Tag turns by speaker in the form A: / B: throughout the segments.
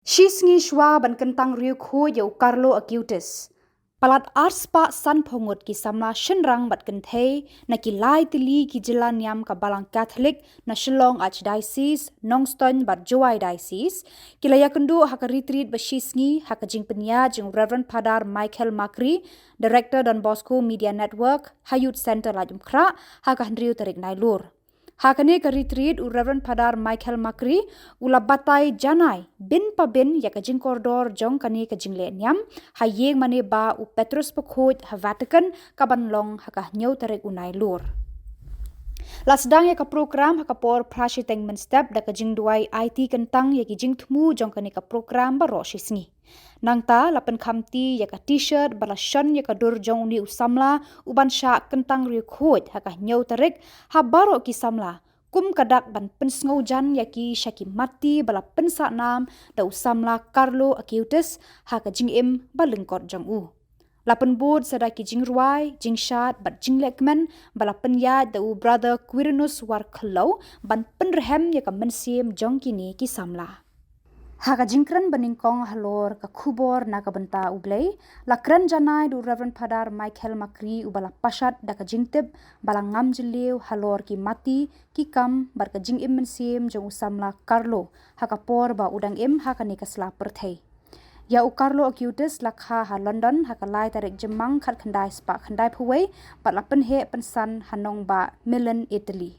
A: Sngi Shwa ban Kyntang Riewkhuid yau Carlo Acutis. Palat arspa san pongot ki Samla shenrang bat kenthe na ki lai tili ki jila NIAM ka balang Catholic na Shillong Archdiocese Nongston bat Joai Diocese ki la Iakynduh haka retreat ba Sngi haka jing penya jing Reverend Padar Michael Makri, Director Don Bosco Media Network Hayut Center la jumkra haka hendriu tarik nailur. Hakane ka retreat u Reverend Padar Michael Makri ula batai janai bin pa bin ya ka jing koridor jong kani ka jing le NIAM hayeng mane ba u Petrus Pekhuid ha Vatican ka banlong haka nyau tarik unai lur. Lasdang ya ka program haka por prashiteng step da ka jing duai IT Kyntang ya ki jing thmu jong kani ka program ba ro Sngi. Nangta lapen khamti ya ka t-shirt bala shan ya ka dur jong uni Samla uban sha Kyntang Riewkhuid haka nyau tarik ha baro ki Samla kum kadak ban pensngau jan ya ki shaki mati bala pensa nam da Samla Carlo Acutis haka jing im balengkot jong u. Lapen bud sadaki jing ruai, jing shat, bat jing lekmen, bala penyat da brother Quirinus war Carlo, ban penrehem ya ka mensim jong kini ki Samla. Haka jingkran beningkong halor ka KHUBOR na ka benta ublay, lakran janai du Reverend Padar Michael Makri ubala pashat da ka jingtip, bala ngam jiliw halor ki mati, ki kam, bar ka jing im mensim jong Samla Carlo, haka por ba udang im haka ni ka slaper thay. Ya u Carlo Acutis lakha ha London haka lai tarik jemang khat khandai spa khandai phuwei pat la penhe pensan hanong ba Milan Italy.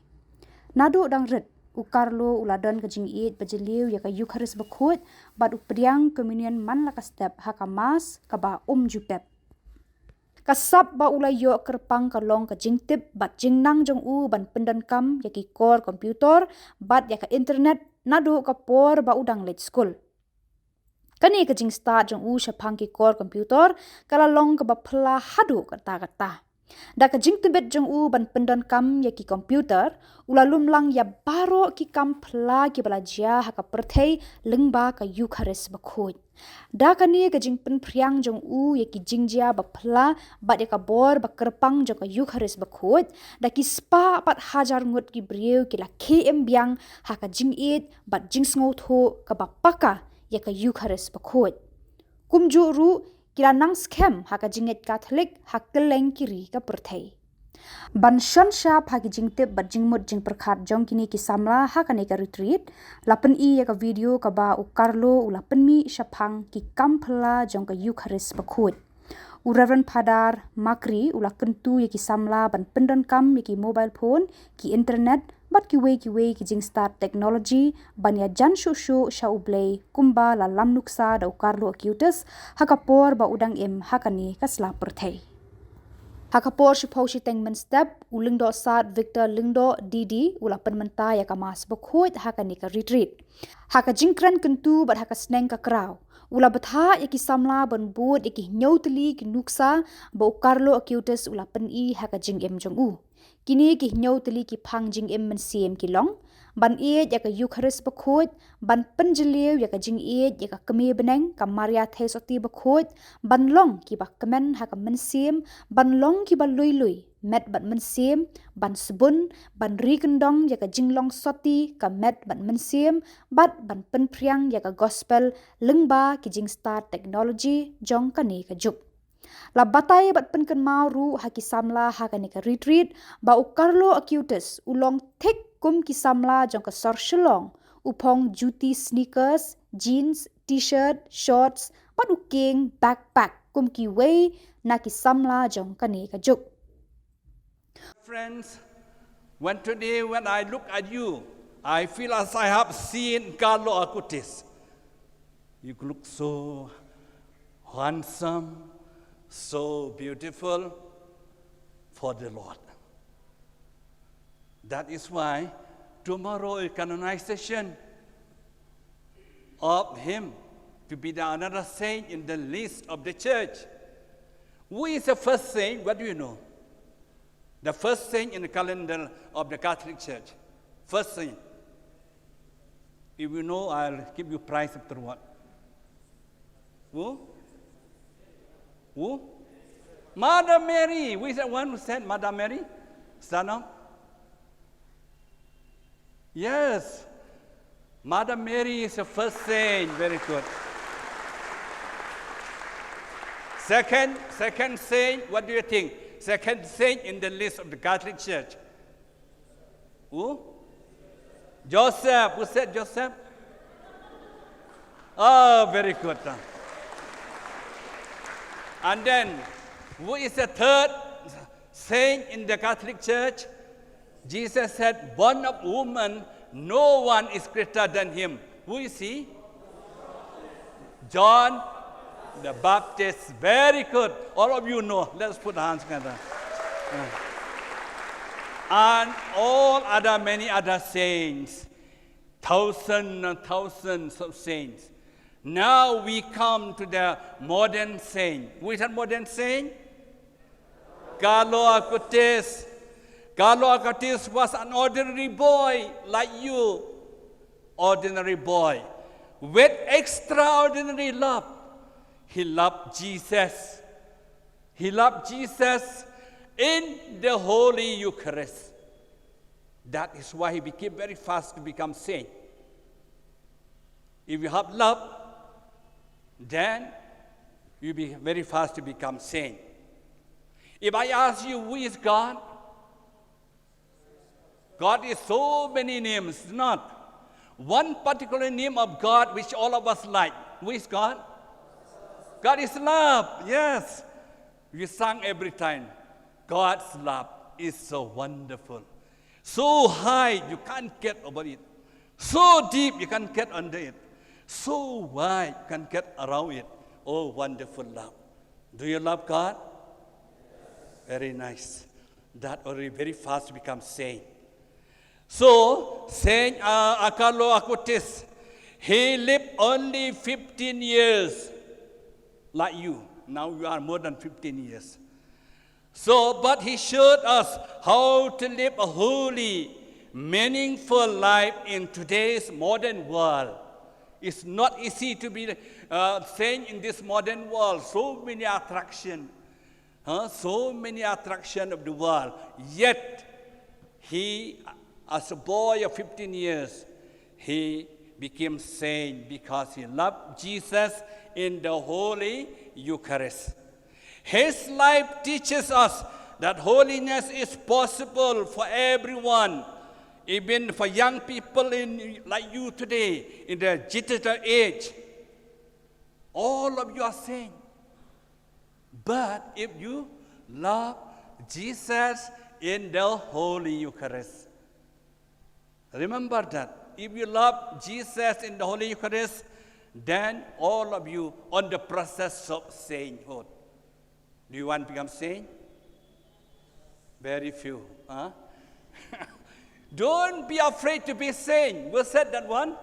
A: Nadu dang rit u Carlo uladon ka jing it bajiliu ya ka Eucharist Bakhuid bat u priang communion man la ka step haka mas ka ba jupep. Kasap ba ulai yo kerpang ka long ka jing tip bat jing nang jong u ban pendan kam ya ki core komputer bat ya ka internet nadu ka por ba udang late school. Kani ka jing start jong u shapang ki core computer kala long ka ba phla hadu kata. Da ka jing tibet jong u ban pendan kam ya ki computer ula lumlang ya baro ki kam phla ki balajia haka perthei lengba ka Eucharist Bakhuid. Da kani ka jing pen priang jong u ya ki jingjia ba phla bat ya ka bor ba kerpang jong ka Eucharist Bakhuid da ki spa pat hajar ngut ki brieu ki la km biang haka jing it bat jing sngo tho ka ba paka ya ka Eucharist Bakhuid. Kumju ru kila nang scam haka jinget Catholic hakeleng kiri ka perthei. Ban shan shap haki jingtip bat jingmut jing perkhat jong kini ki Samla haka ne ka retreat lapen I ya ka video ka ba u Carlo u lapen mi shapang ki kampla jong ka Eucharist Bakhuid. U Reverend Padar Makri u la kentu ya ki Samla ban pendan kam ya ki mobile phone ki internet bat ki wei ki jing start technology ban ya jan shu sha ublay kumba la lam nuksa da u Carlo Acutis haka por ba udang im haka ni ka slaper thei. Haka por shipau shiteng step u lingdo sat Victor lingdo Didi u la penmenta ya ka mas Bakhuid haka ni ka retreat. Haka jingkran kentu bat haka sneng ka kraw. Ula betha ya ki Samla ban bud ya ki nyauteli ki nuksa ba u Carlo Acutis ula pen I haka jing im jong u. Kini ki nyauteli ki phang jing im mensiem ki long ban I ya ka Eucharist Bakhuid ban penjeliu ya ka jing I ya ka kemi beneng ka Maria Thesoti Bakhuid ban long ki ba kemen haka mensiem ban long ki ba lui met bat mensiem ban sebun ban rikendong ya ka jinglong soti ka met bat mensiem bat ban penpriang ya ka gospel lengba ki jing start technology jong kani ka juk. La batai bat penken mau ru haki Samla haka ni ka retreat ba u Carlo Acutis ulong thik kum ki Samla jong ka sor shillong upong juti sneakers jeans t-shirt shorts bat u king backpack kum ki wei na ki Samla jong kani ka juk.
B: Friends, today when I look at you, I feel as I have seen Carlo Acutis. You look so handsome, so beautiful for the Lord. That is why tomorrow is canonization of him to be another saint in the list of the church. Who is the first saint? What do you know? The first saint in the calendar of the Catholic Church. First saint. If you know, I'll give you prize afterward. Who? Who? Mother Mary. Who is the one who said Mother Mary? Stand up. Yes. Mother Mary is the first saint. Very good. Second saint, what do you think? Second saint in the list of the Catholic Church. Who? Joseph. Who said Joseph? Oh, very good. And then, who is the third saint in the Catholic Church? Jesus said, born of woman, no one is greater than him. Who is he? John the Baptist. Very good. All of you know. Let's put our hands together. And all other, many other saints. Thousands and thousands of saints. Now we come to the modern saint. Who is that modern saint? Carlo Acutis. Carlo Acutis was an ordinary boy like you. Ordinary boy. With extraordinary love. He loved Jesus. He loved Jesus in the Holy Eucharist. That is why he became very fast to become saint. If you have love, then you'll be very fast to become saint. If I ask you, who is God? God is so many names, not one particular name of God which all of us like. Who is God? God is love, yes. We sing every time. God's love is so wonderful. So high, you can't get over it. So deep, you can't get under it. So wide, you can't get around it. Oh, wonderful love. Do you love God? Very nice. That already very fast become saint. So, Saint Carlo Acutis, he lived only 15 years, like you. Now you are more than 15 years. So, but he showed us how to live a holy, meaningful life in today's modern world. It's not easy to be saint in this modern world. So many attractions. So many attractions of the world. Yet, he, as a boy of 15 years, he became saint because he loved Jesus in the Holy Eucharist. His life teaches us that holiness is possible for everyone, even for young people like you today, in the digital age. All of you are saints. But if you love Jesus in the Holy Eucharist, remember that. If you love Jesus in the Holy Eucharist, then all of you on the process of sainthood. Do you want to become saint? Very few. Huh? Don't be afraid to be saint. Who said that one?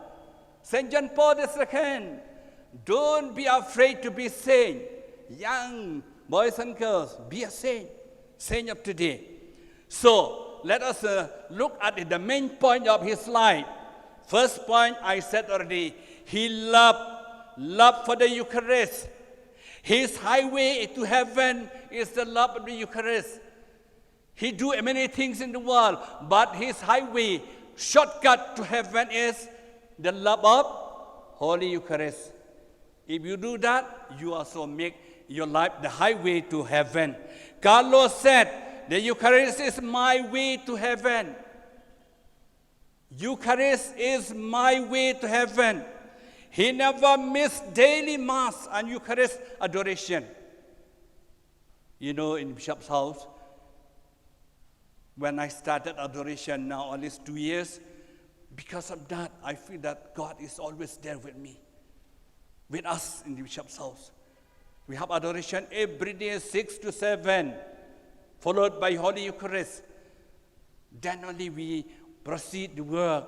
B: Saint John Paul II. Don't be afraid to be saint. Young boys and girls, be a saint. Saint of today. So, let us look at the main point of his life. First point, I said already, he loved for the Eucharist. His highway to heaven is the love of the Eucharist. He do many things in the world, but his highway, shortcut to heaven is the love of Holy Eucharist. If you do that, you also make your life the highway to heaven. Carlo said, the Eucharist is my way to heaven. Eucharist is my way to heaven. He never missed daily Mass and Eucharist adoration. You know, in Bishop's house, when I started adoration now, at least 2 years, because of that, I feel that God is always there with me, with us in the Bishop's house. We have adoration every day, 6 to 7, followed by Holy Eucharist. Then only we proceed the work.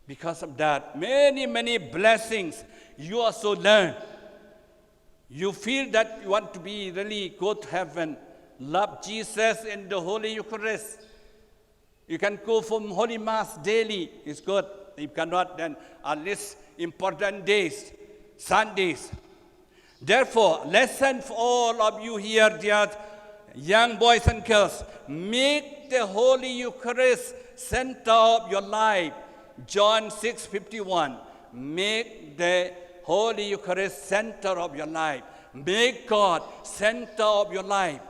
B: Because of that, many, many blessings you also learn. You feel that you want to be really go to heaven. Love Jesus in the Holy Eucharist. You can go from Holy Mass daily. It's good. If you cannot, then at least important days, Sundays. Therefore, lesson for all of you here, dear young boys and girls, make the Holy Eucharist center of your life. John 6:51. Make the Holy Eucharist center of your life. Make God center of your life.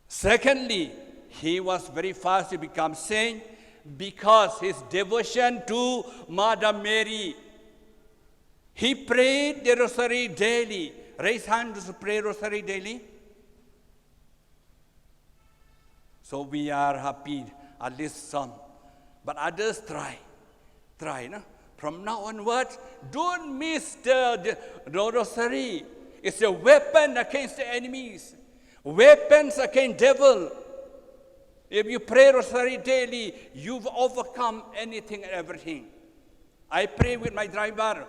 B: Secondly, he was very fast to become saint because his devotion to Mother Mary. He prayed the rosary daily. Raise hands to pray rosary daily. So we are happy, at least some. But others try, no? From now onwards, don't miss the rosary. It's a weapon against the enemies. Weapons against devil. If you pray rosary daily, you've overcome anything and everything. I pray with my driver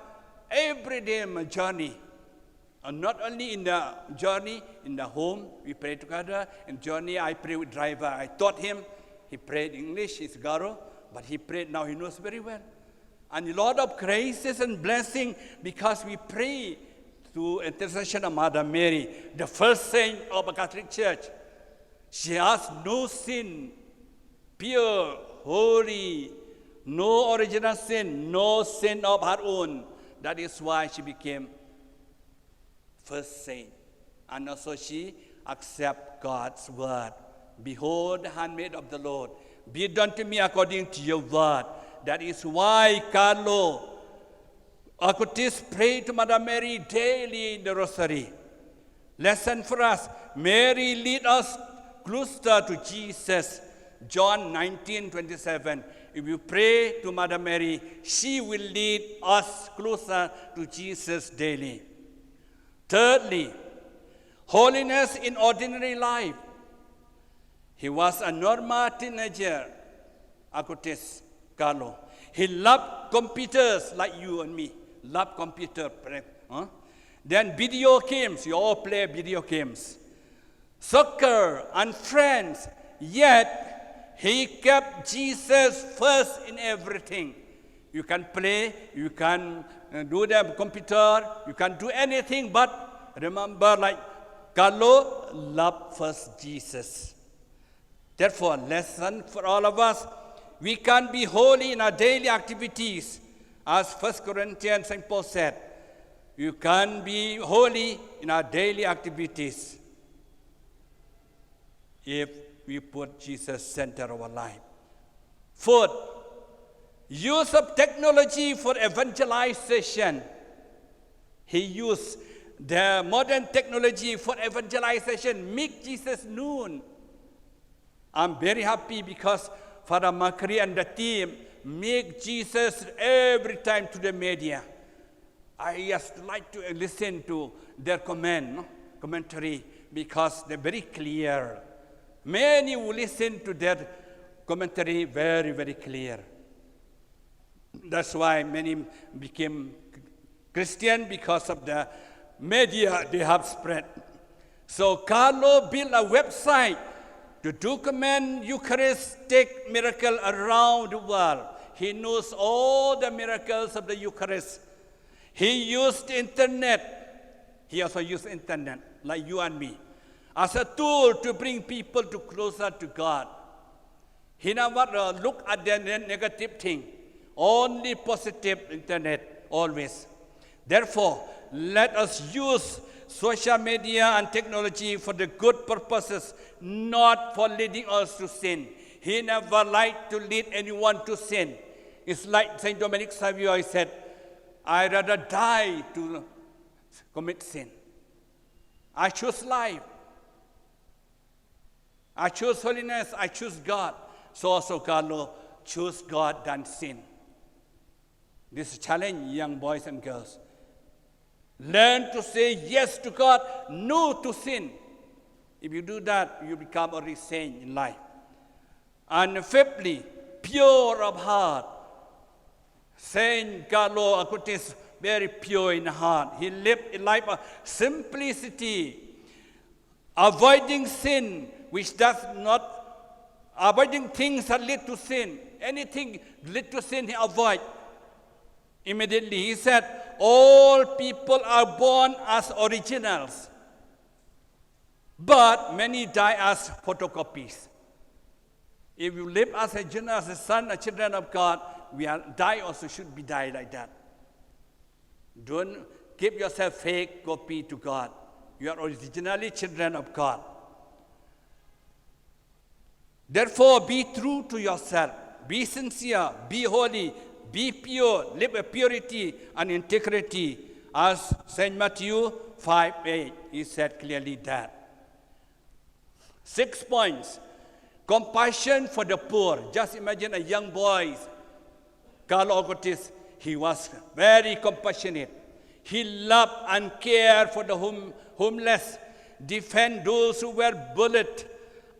B: every day in my journey. And not only in the journey, in the home, we pray together. In journey, I pray with driver. I taught him. He prayed English, he's Garo, but he prayed, now he knows very well. And a lot of graces and blessing because we pray through intercession of Mother Mary, the first saint of the Catholic Church. She has no sin, pure, holy, no original sin, no sin of her own. That is why she became first saint. And also she accepted God's word. Behold, the handmaid of the Lord. Be it done to me according to your word. That is why Carlo, Acutis prayed to Mother Mary daily in the rosary. Lesson for us, Mary lead us closer to Jesus. John 19:27. If you pray to Mother Mary, she will lead us closer to Jesus daily. Thirdly, holiness in ordinary life. He was a normal teenager, Acutis, Carlo. He loved computers like you and me. Love computer. Then video games. You all play video games. Soccer and friends. Yet, he kept Jesus first in everything. You can play, you can do the computer, you can do anything, but remember, like Carlo loved first Jesus. Therefore, lesson for all of us, we can be holy in our daily activities. As 1 Corinthians, St. Paul said, you can be holy in our daily activities if we put Jesus center of our life. Fourth, use of technology for evangelization. He used the modern technology for evangelization, make Jesus known. I'm very happy because Father Makri and the team make Jesus every time to the media. I just like to listen to their commentary because they're very clear. Many will listen to their commentary very, very clear. That's why many became Christian because of the media they have spread. So Carlo built a website to document Eucharistic miracle around the world. He knows all the miracles of the Eucharist. He used the internet. He also used internet, like you and me, as a tool to bring people to closer to God. He never look at the negative thing, only positive internet, always. Therefore, let us use social media and technology for the good purposes, not for leading us to sin. He never liked to lead anyone to sin. It's like St. Dominic Saviour said, I'd rather die to commit sin. I choose life. I choose holiness. I choose God. So also Carlo, choose God than sin. This challenge, young boys and girls. Learn to say yes to God, no to sin. If you do that, you become a saint in life. And fifthly, pure of heart. Saint Carlo Acutis, very pure in heart. He lived a life of simplicity, avoiding sin, which does not, avoiding things that lead to sin. Anything lead to sin, he avoid. Immediately, he said, all people are born as originals, but many die as photocopies. If you live as a son, a children of God, we are die also should be die like that. Don't give yourself fake copy to God. You are originally children of God. Therefore, be true to yourself. Be sincere. Be holy. Be pure. Live with purity and integrity. As St. Matthew 5:8, he said clearly that. 6 points. Compassion for the poor. Just imagine a young boy, Carlo Acutis. He was very compassionate. He loved and cared for the homeless, defend those who were bullied,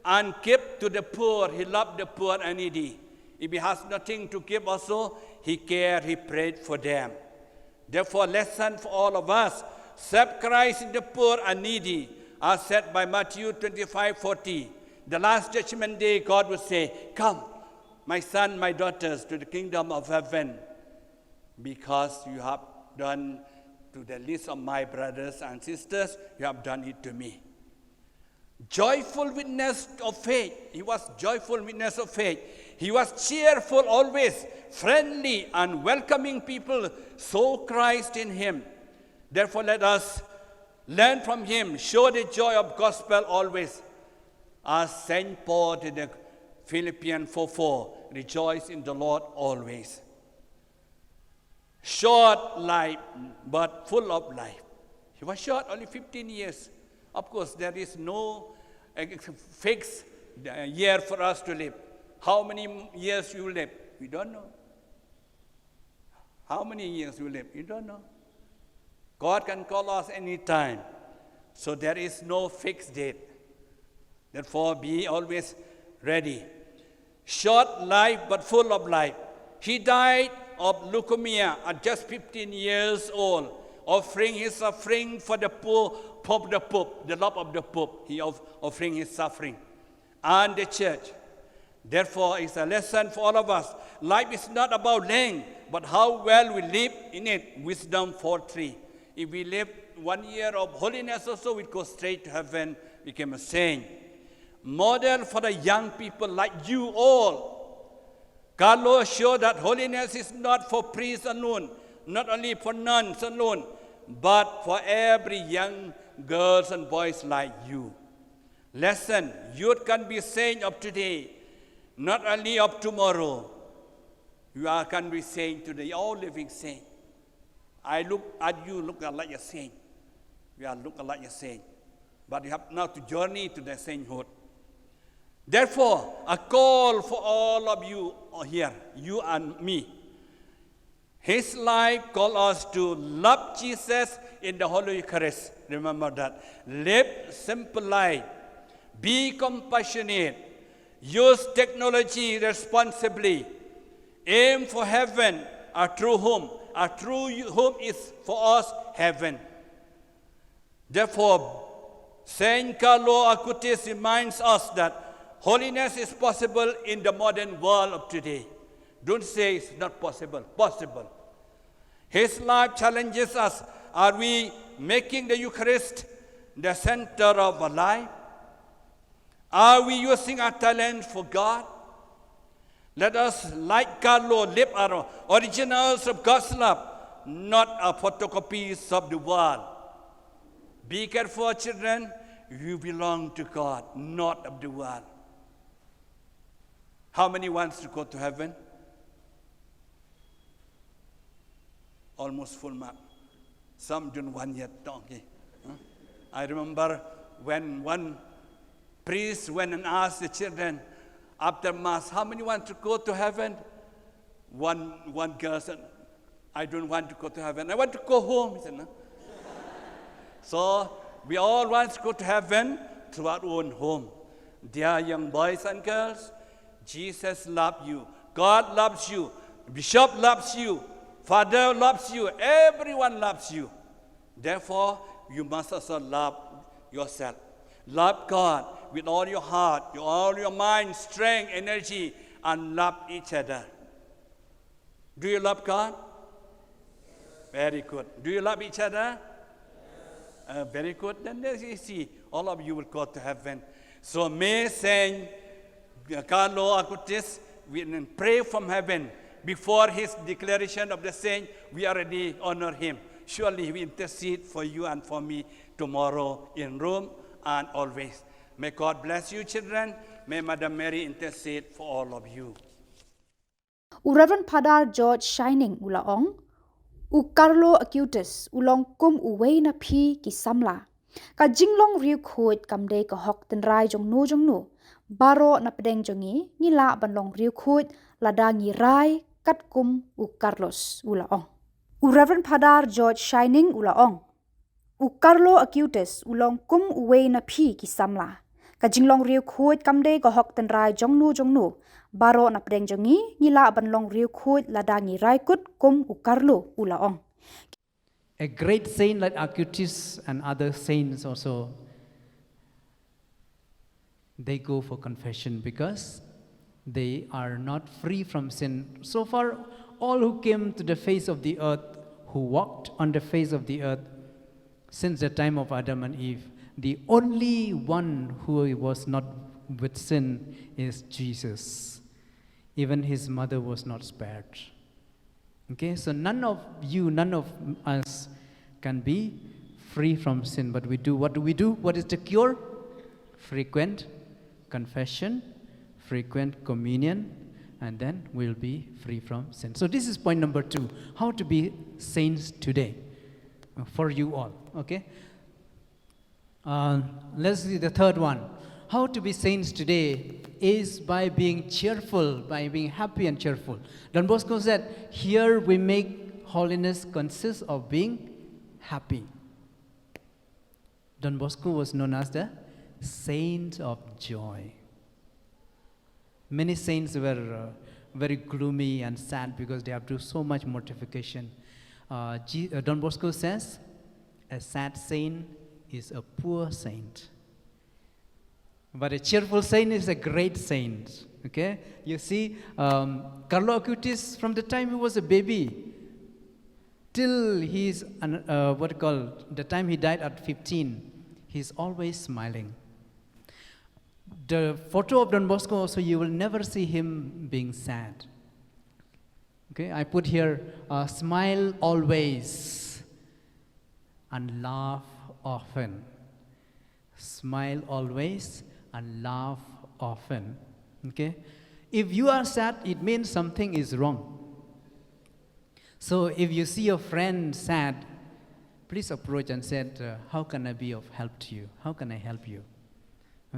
B: and give to the poor. He loved the poor and needy. If he has nothing to give also, he cared, he prayed for them. Therefore, lesson for all of us, serve Christ in the poor and needy, as said by Matthew 25:40. The last judgment day, God will say, come, my son, my daughters, to the kingdom of heaven, because you have done to the least of my brothers and sisters, you have done it to me. Joyful witness of faith. He was joyful witness of faith. He was cheerful always, friendly and welcoming people, saw Christ in him. Therefore, let us learn from him, show the joy of gospel always. As St. Paul did in Philippians 4:4, rejoice in the Lord always. Short life, but full of life. He was short, only 15 years. Of course, there is no fixed year for us to live. How many years you live? We don't know. How many years you live? You don't know. God can call us anytime. So there is no fixed date. Therefore, be always ready. Short life, but full of life. He died of leukemia at just 15 years old, offering his suffering for the poor, the love of the Pope. He offering his suffering and the church. Therefore, it's a lesson for all of us. Life is not about length, but how well we live in it. Wisdom 4:3. If we live 1 year of holiness also, we go straight to heaven, become a saint. Model for the young people like you all. Carlo showed that holiness is not for priests alone, not only for nuns alone, but for every young girls and boys like you. Lesson, youth can be saint of today, not only of tomorrow. You can be saint today, you're all living saint. I look at you, look like a saint. We are look like a saint. But you have now to journey to the sainthood. Therefore, a call for all of you here, you and me. His life called us to love Jesus in the Holy Eucharist. Remember that. Live simple life. Be compassionate. Use technology responsibly. Aim for heaven, a true home. A true home is for us heaven. Therefore, Saint Carlo Acutis reminds us that holiness is possible in the modern world of today. Don't say it's not possible. Possible. His life challenges us. Are we making the Eucharist the center of our life? Are we using our talent for God? Let us, like Carlo, live our originals of God's love, not our photocopies of the world. Be careful, children. You belong to God, not of the world. How many wants to go to heaven? Almost full mark. Some don't want yet. Okay. I remember when one priest went and asked the children after Mass, how many want to go to heaven? One girl said, I don't want to go to heaven. I want to go home. He said, no. So we all want to go to heaven to our own home. Dear young boys and girls, Jesus loves you. God loves you. Bishop loves you. Father loves you. Everyone loves you. Therefore, you must also love yourself. Love God with all your heart, all your mind, strength, energy, and love each other. Do you love God? Very good. Do you love each other? Very good. Then there you see, all of you will go to heaven. So may Saint Carlo Acutis, we pray from heaven. Before his declaration of the saint, we already honor him. Surely we intercede for you and for me tomorrow in Rome and always. May God bless you, children. May Mother Mary intercede for all of you.
A: Reverend Father George Shining ulaong, Carlo Acutis ulong uway na pi ki Samla. Ka jinglong Riewkhuid kamde ka hok ten rai jong nu, baro na pedeng jongi ngila banlong Riewkhuid lada ngi rai kat Carlos ulaong. Reverend Father George Shining ulaong, Carlo Acutis ulong uway na pi ki Samla. Ka jinglong Riewkhuid kamde ka hok ten rai jong nu, baro na pedeng jongi ngila banlong Riewkhuid lada ngi rai kut Carlo ulaong.
C: A great saint like Acutis and other saints also, they go for confession because they are not free from sin. So far, all who came to the face of the earth, who walked on the face of the earth since the time of Adam and Eve, the only one who was not with sin is Jesus. Even his mother was not spared. Okay, so none of you, none of us can be free from sin. But we do. What do we do? What is the cure? Frequent confession, frequent communion, and then we'll be free from sin. So this is point number 2. How to be saints today for you all. Okay. Let's see the third one. How to be saints today is by being cheerful, by being happy and cheerful. Don Bosco said, here we make holiness consist of being happy. Don Bosco was known as the saint of joy. Many saints were very gloomy and sad because they have to do so much mortification. Don Bosco says, a sad saint is a poor saint. But a cheerful saint is a great saint. Okay? You see, Carlo Acutis, from the time he was a baby till he's, the time he died at 15, he's always smiling. The photo of Don Bosco also, you will never see him being sad. Okay? I put here, smile always and laugh often. Smile always and laugh often. Okay? If you are sad, it means something is wrong. So if you see your friend sad, please approach and say, how can I be of help to you? How can I help you?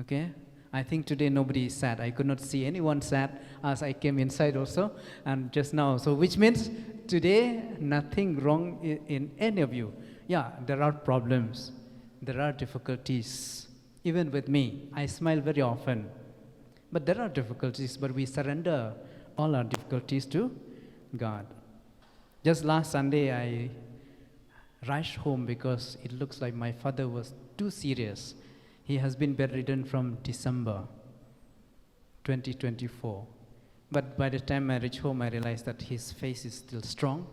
C: Okay? I think today nobody is sad. I could not see anyone sad as I came inside also and just now. So which means today nothing wrong in any of you. Yeah, there are problems. There are difficulties. Even with me, I smile very often. But there are difficulties, but we surrender all our difficulties to God. Just last Sunday, I rushed home because it looks like my father was too serious. He has been bedridden from December 2024. But by the time I reached home, I realized that his face is still strong.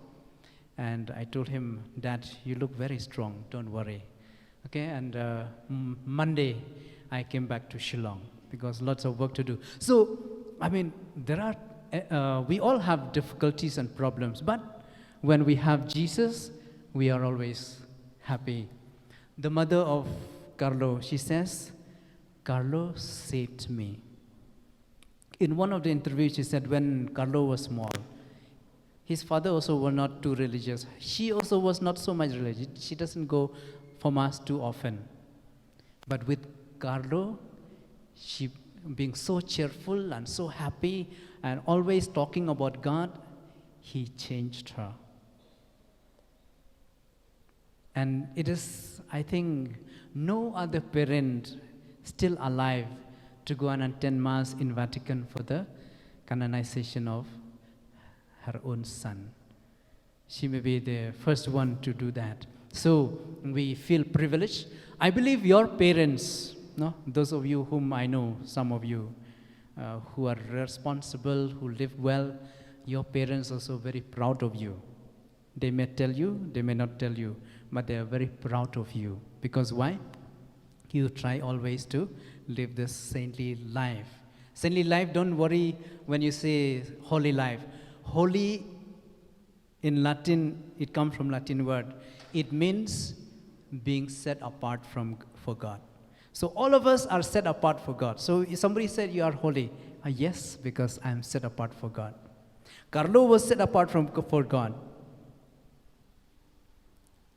C: And I told him, Dad, you look very strong, don't worry. Okay, and Monday, I came back to Shillong because lots of work to do. So, I mean, there are, we all have difficulties and problems, but when we have Jesus, we are always happy. The mother of Carlo, she says, Carlo saved me. In one of the interviews, she said when Carlo was small, his father also was not too religious. She also was not so much religious. She doesn't go for mass too often. But with Carlo, she being so cheerful and so happy and always talking about God, he changed her. And it is, I think, no other parent still alive to go and attend Mass in Vatican for the canonization of her own son. She may be the first one to do that. So we feel privileged. I believe your parents, no, those of you whom I know, some of you who are responsible, who live well, your parents are also very proud of you. They may tell you, they may not tell you, but they are very proud of you. Because why? You try always to live this saintly life. Saintly life, don't worry when you say holy life. Holy in Latin, it comes from Latin word. It means being set apart for God. So all of us are set apart for God. So if somebody said you are holy, yes, because I am set apart for God. Carlo was set apart for God.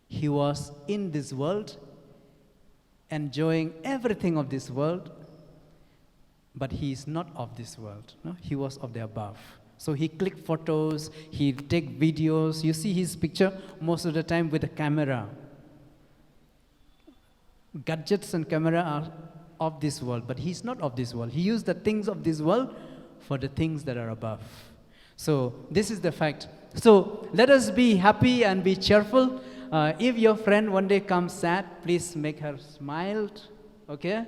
C: He was in this world, enjoying everything of this world, but he is not of this world. No? He was of the above. So he clicked photos, he take videos. You see his picture most of the time with a camera. Gadgets and camera are of this world, but he's not of this world. He used the things of this world for the things that are above. So this is the fact. So let us be happy and be cheerful. If your friend one day comes sad, please make her smile, okay?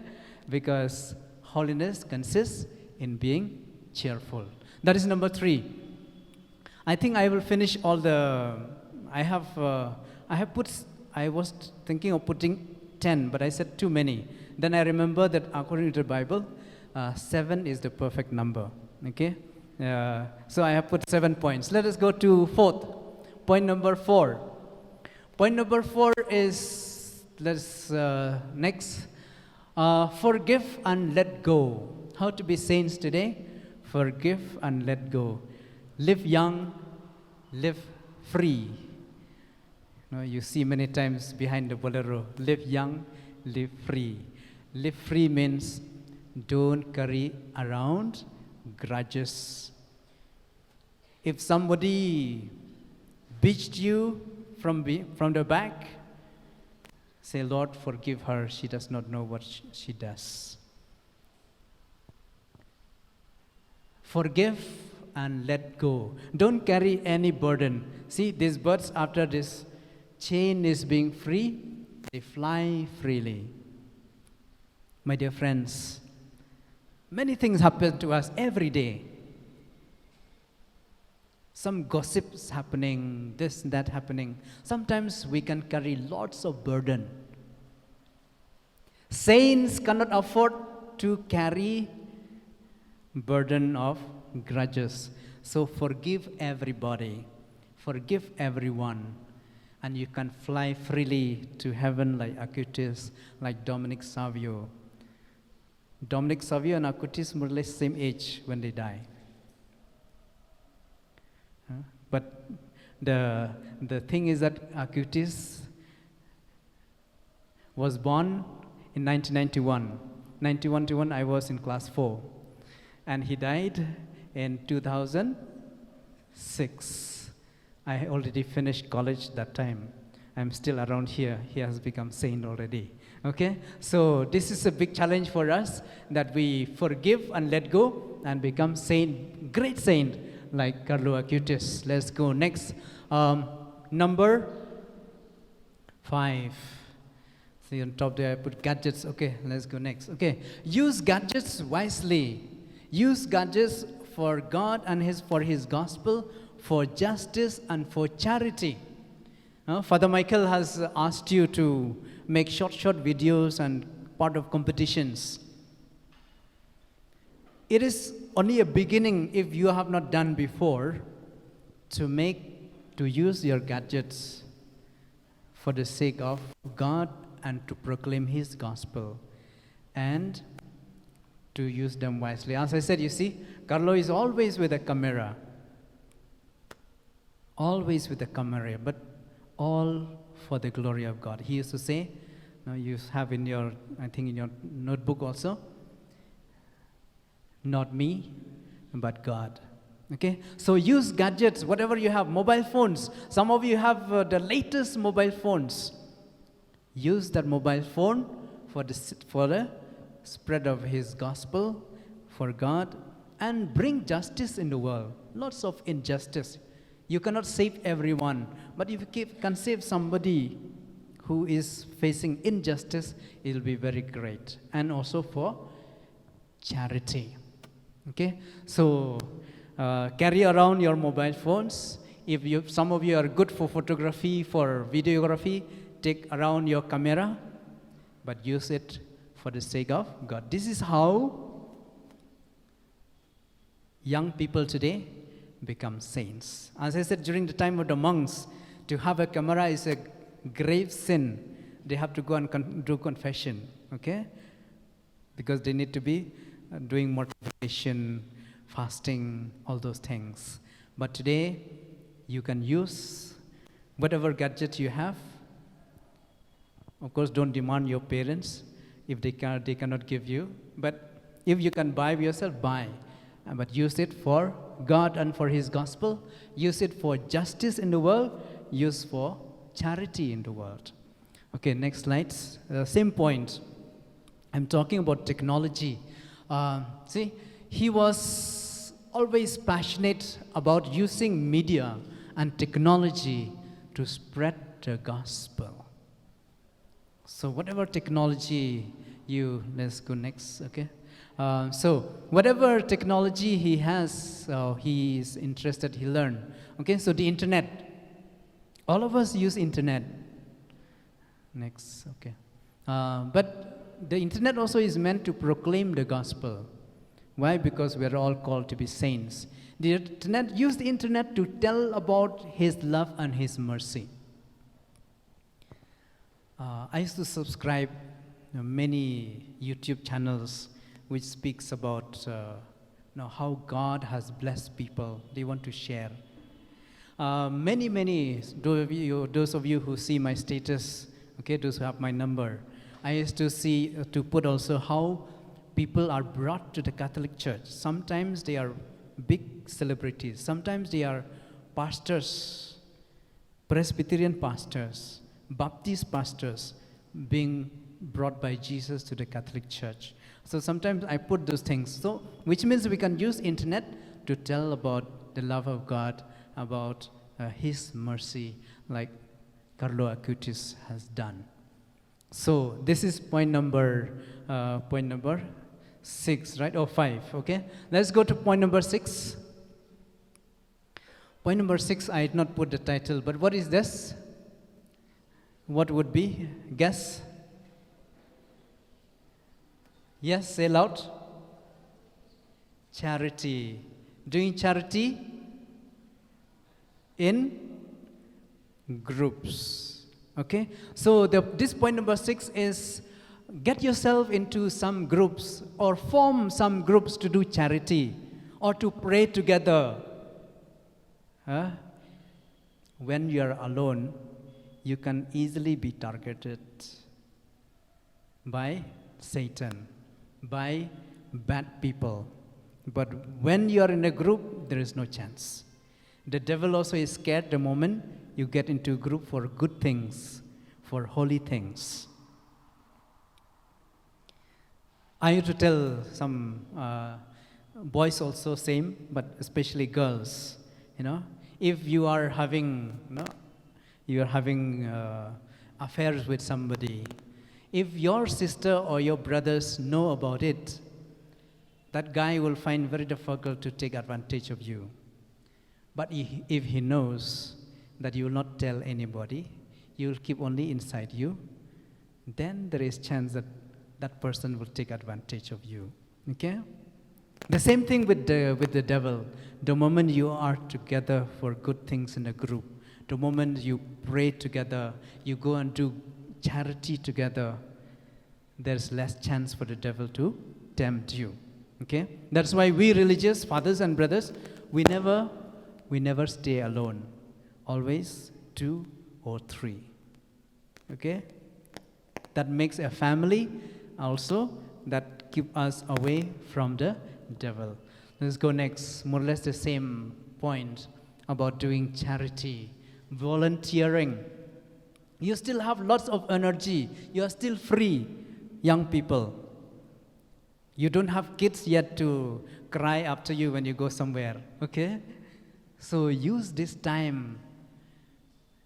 C: Because holiness consists in being cheerful. That is number 3. I think I will finish all the. I was thinking of putting 10, but I said too many. Then I remember that according to the Bible, 7 is the perfect number. Okay, so I have put 7 points. Let us go to 4th. Point number 4. Point number 4 is next. Forgive and let go. How to be saints today? Forgive and let go. Live young, live free. You see many times behind the bolero, live young, live free. Live free means don't carry around grudges. If somebody beached you from the back, say, Lord, forgive her. She does not know what she does. Forgive and let go. Don't carry any burden. See, these birds, after this chain is being free, they fly freely. My dear friends, many things happen to us every day. Some gossips happening, this, that happening. Sometimes we can carry lots of burden. Saints cannot afford to carry burden of grudges. So forgive everybody. Forgive everyone. And you can fly freely to heaven like Acutis, like Dominic Savio. Dominic Savio and Acutis more or less same age when they die. But the thing is that Acutis was born in 1991. 1991, I was in class 4. And he died in 2006. I already finished college that time. I'm still around here. He has become saint already. Okay? So this is a big challenge for us, that we forgive and let go and become saint, great saint like Carlo Acutis. Let's go next. Number 5. See on top there I put gadgets. Okay, let's go next. Okay. Use gadgets wisely. Use gadgets for God and for His gospel, for justice and for charity. Father Michael has asked you to make short videos and part of competitions. It is only a beginning, if you have not done before, to use your gadgets for the sake of God and to proclaim His gospel and to use them wisely. As I said, you see, Carlo is always with a camera. Always with a camera, but all for the glory of God. He used to say, you have in your, I think in your notebook also, not me, but God. Okay? So use gadgets, whatever you have, mobile phones. Some of you have the latest mobile phones. Use that mobile phone for the spread of His gospel, for God, and bring justice in the world. Lots of injustice. You cannot save everyone, but if you can save somebody who is facing injustice, it will be very great. And also for charity. Okay? So, carry around your mobile phones. If some of you are good for photography, for videography, take around your camera, but use it for the sake of God. This is how young people today become saints. As I said, during the time of the monks, to have a camera is a grave sin. They have to go and do confession, okay? Because they need to be doing mortification, fasting, all those things. But today, you can use whatever gadget you have. Of course, don't demand your parents if they cannot give you. But if you can buy yourself, buy. But use it for God and for His gospel. Use it for justice in the world. Use for charity in the world. Okay, next slide. Same point. I'm talking about technology. See, he was always passionate about using media and technology to spread the gospel. So whatever technology let's go next, okay? So whatever technology he has, he is interested, he learned. Okay, so the internet. All of us use internet. Next, okay. But the internet also is meant to proclaim the gospel. Why? Because we are all called to be saints. The internet, use the internet to tell about His love and His mercy. I used to subscribe many YouTube channels which speaks about how God has blessed people. They want to share. Many, those of you who see my status, okay, those who have my number, I used to see, to put also how people are brought to the Catholic Church. Sometimes they are big celebrities. Sometimes they are pastors, Presbyterian pastors, Baptist pastors being brought by Jesus to the Catholic Church. So sometimes I put those things. So, which means we can use internet to tell about the love of God, about His mercy, like Carlo Acutis has done. So this is point number 6, right? Or 5, okay? Let's go to point number 6. Point number 6, I did not put the title, but what is this? What would be? Guess? Yes, say loud. Charity. Doing charity in groups. Okay? So this point number 6 is get yourself into some groups or form some groups to do charity or to pray together. When you are alone, you can easily be targeted by Satan, by bad people. But when you are in a group, there is no chance. The devil also is scared the moment you get into a group for good things, for holy things. I used to tell some boys also same, but especially girls, if you are having, affairs with somebody, if your sister or your brothers know about it, that guy will find very difficult to take advantage of you. But if he knows that you will not tell anybody, you will keep only inside you, then there is chance that that person will take advantage of you. Okay? The same thing with the devil. The moment you are together for good things in a group, the moment you pray together, you go and do charity together, there's less chance for the devil to tempt you. Okay? That's why we religious fathers and brothers, we never stay alone. Always 2 or 3. Okay? That makes a family also that keep us away from the devil. Let's go next. More or less the same point about doing charity, volunteering. You still have lots of energy. You are still free, young people. You don't have kids yet to cry after you when you go somewhere. Okay? So use this time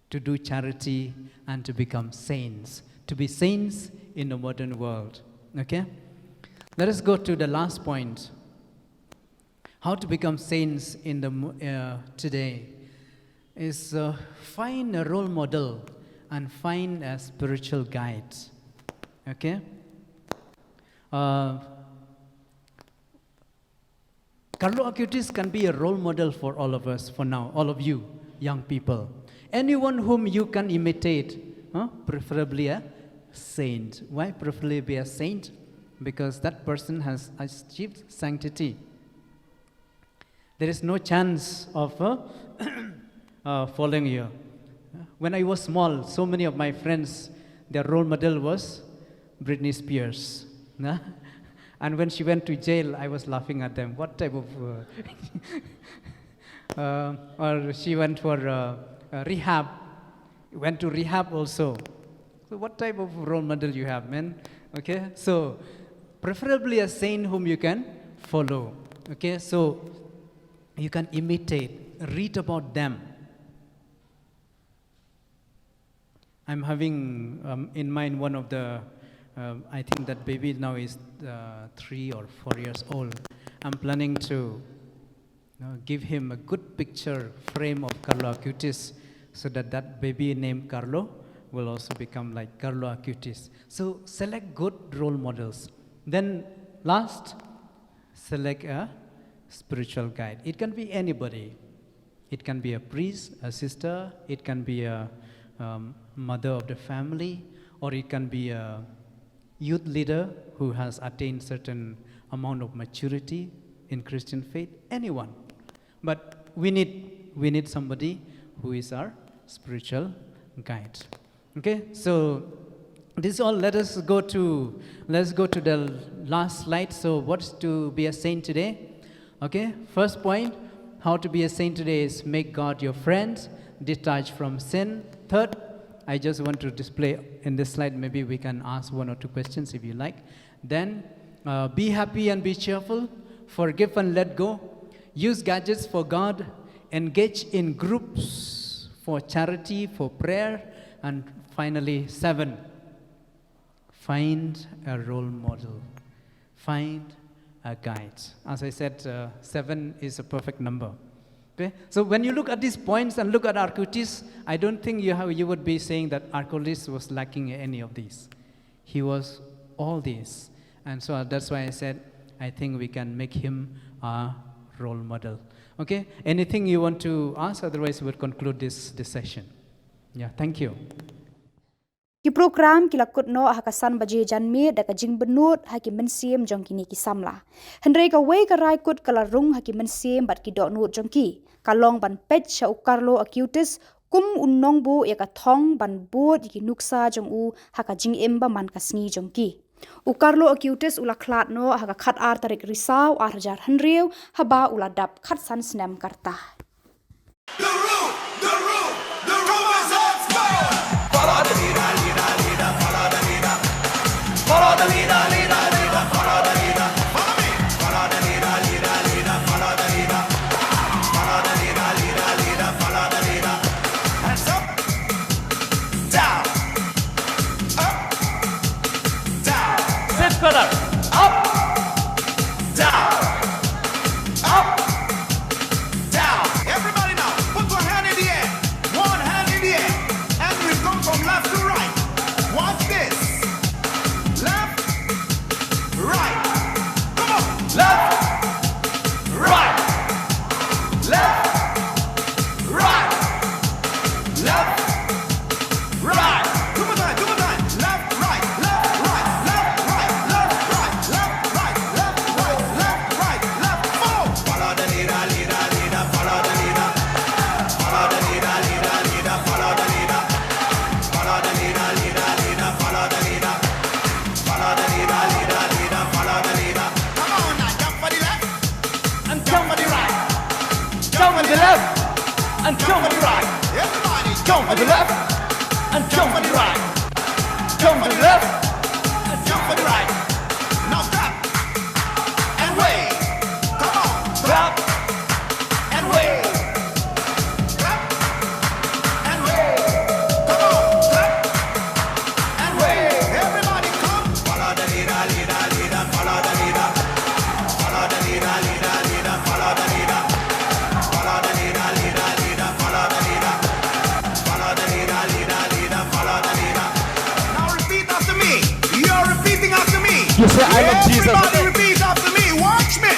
C: to do charity and to become saints. To be saints in the modern world. Okay? Let us go to the last point. How to become saints in the today is find a role model and find a spiritual guide. Okay? Carlo Acutis can be a role model for all of us for now, all of you young people. Anyone whom you can imitate, preferably a saint. Why preferably be a saint? Because that person has achieved sanctity. There is no chance of following you. When I was small, so many of my friends, their role model was Britney Spears. And when she went to jail, I was laughing at them. What type of... or she went for rehab. Went to rehab also. So what type of role model you have, man? Okay, so preferably a saint whom you can follow. Okay, so you can imitate, read about them. I'm having in mind one of the, I think that baby now is 3 or 4 years old. I'm planning to give him a good picture frame of Carlo Acutis so that that baby named Carlo will also become like Carlo Acutis. So select good role models. Then last, select a spiritual guide. It can be anybody. It can be a priest, a sister, it can be a mother of the family, or it can be a youth leader who has attained certain amount of maturity in Christian faith, anyone. But we need somebody who is our spiritual guide. Okay, so this is all. Let's go to the last slide. So what's to be a saint today? Okay, first point, how to be a saint today is make God your friend, detach from sin. Third, I just want to display in this slide, maybe we can ask 1 or 2 questions if you like. Then, be happy and be cheerful, forgive and let go, use gadgets for God, engage in groups for charity, for prayer, and finally, 7, find a role model, find a guide. As I said, 7 is a perfect number. Okay? So when you look at these points and look at Acutis, I don't think you would be saying that Acutis was lacking any of these. He was all these. And so that's why I said, I think we can make him a role model. Okay? Anything you want to ask? Otherwise, we'll conclude this session. Yeah, thank you.
A: Ki program kila kutno hakasan baje janmi da ka jing benut haki mensiem jong kini ki samla. Hendrei ka wei ka rai kut kala rung haki mensiem bat ki dok nut jong ki. Kalong ban pet sha u Carlo Acutis kum unnong bu ya ka thong ban bot ki nuksa jong u haka jing emba man ka sngi jong ki. U Carlo Acutis ula klat no haka khat ar tarik risau ar jar hendreu haba ula dap khat san snem karta.
D: The room is on fire. Follow the leader. Follow the leader, follow the leader. Follow me. Follow the leader, follow the leader. Follow the leader, follow the leader. Hands up, down, up, down. Sit brother. Up, down, up, down. Everybody now, put one hand in the air. One hand in the air. And we come from left to right. Watch this. Left, right, come on. Left, right, left, right, left, right. Two more time. Left, right, left, right, left, right, left, right, left, right, left, right, left, right, left. Follow the leader, follow the leader. Follow the leader, follow the leader. Follow the leader, follow the leader. Follow the leader, follow the leader. Come on now, jump for the left and jump for the right. Jump for the left and jump for the right. Everybody, jump for the left and jump for the right. Jump for the left and jump for the right. Now stop and wait. Come on, stop and wait. Clap and wait. Come on, clap and wait. Everybody come. Follow the leader, follow the leader. Follow the leader, follow the leader. Follow the leader, follow the leader. Follow the leader, follow the leader. Now repeat after me. You're repeating after me.
E: You say, I love Jesus.
D: Everybody repeat after me. Watch me.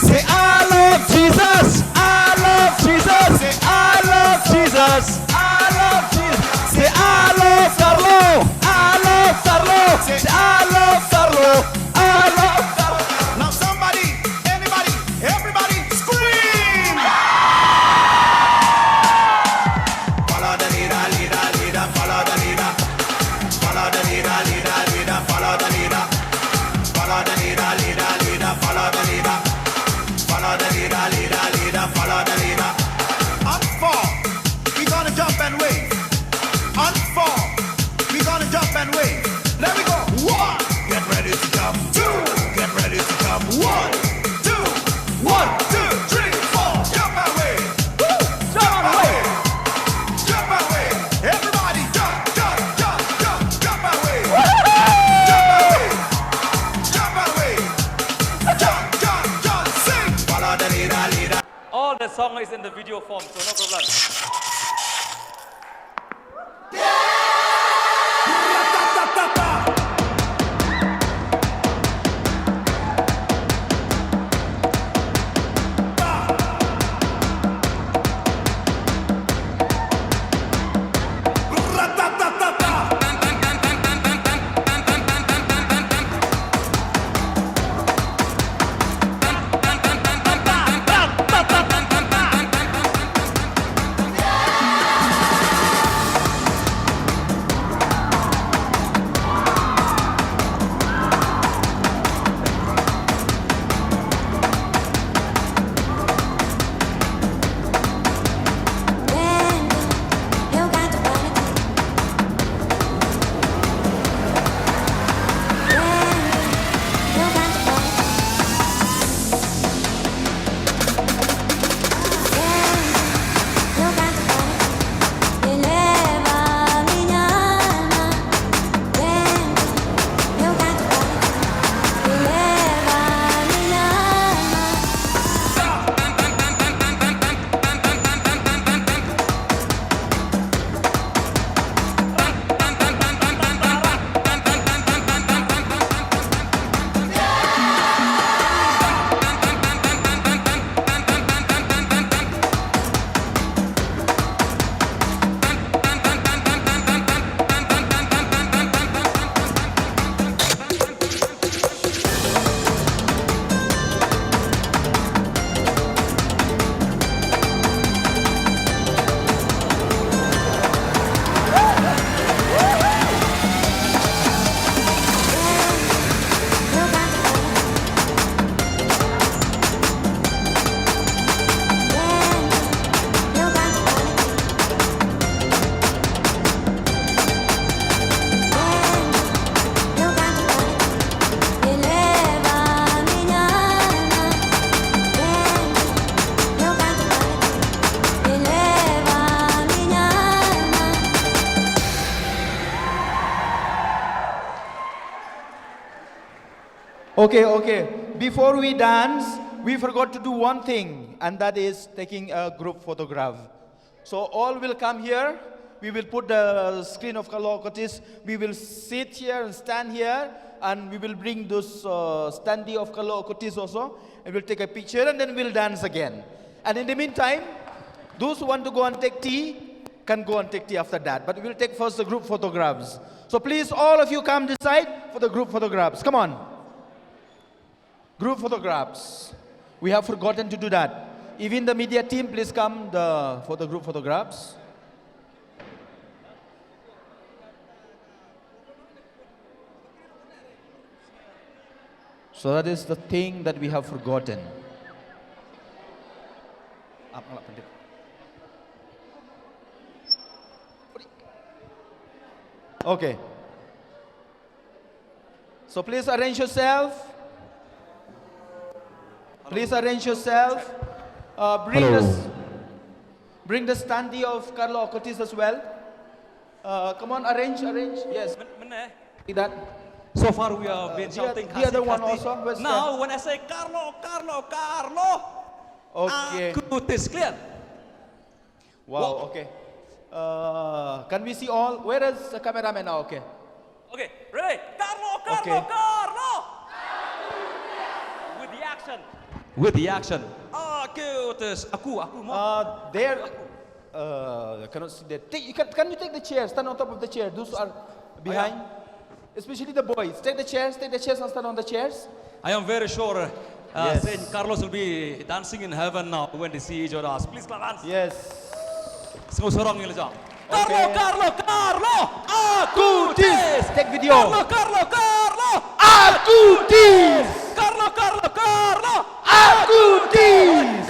D: Say, I
E: song is in the video form, so no problem.
F: Okay. Before we dance, we forgot to do one thing, and that is taking a group photograph. So all will come here. We will put the screen of Carlo Acutis. We will sit here and stand here, and we will bring those standee of Carlo Acutis also. And we'll take a picture, and then we'll dance again. And in the meantime, those who want to go and take tea can go and take tea after that. But we'll take first the group photographs. So please, all of you come this side for the group photographs. Come on. Group photographs. We have forgotten to do that. Even the media team, please come for the group photographs. So that is the thing that we have forgotten. Okay. So please arrange yourself. Please arrange yourself. Bring the standee of Carlo Acutis as well. Come on, arrange. Yes. See that?
E: So far we have been shouting
F: the other one also. Where's
E: Now when I say Carlo,
F: Okay.
E: Acutis, clear?
F: Wow, okay. Can we see all? Where is the cameraman now? Okay.
E: Okay, ready? Carlo.
F: Okay.
E: With the action. Acutis. Aku mau.
F: There. Cannot see that. Can you take the chairs? Stand on top of the chair. Those who are behind. Especially the boys. Take the chairs and stand on the chairs.
E: I am very sure
F: Yes.
E: Saint Carlos will be dancing in heaven now when they see each other. Please clap hands.
F: Yes.
E: Sorong nila dyan.
F: Okay.
E: Carlo! Acutis!
F: Take video.
E: Carlo!
F: Acutis!
E: Carlo!
F: Acutis!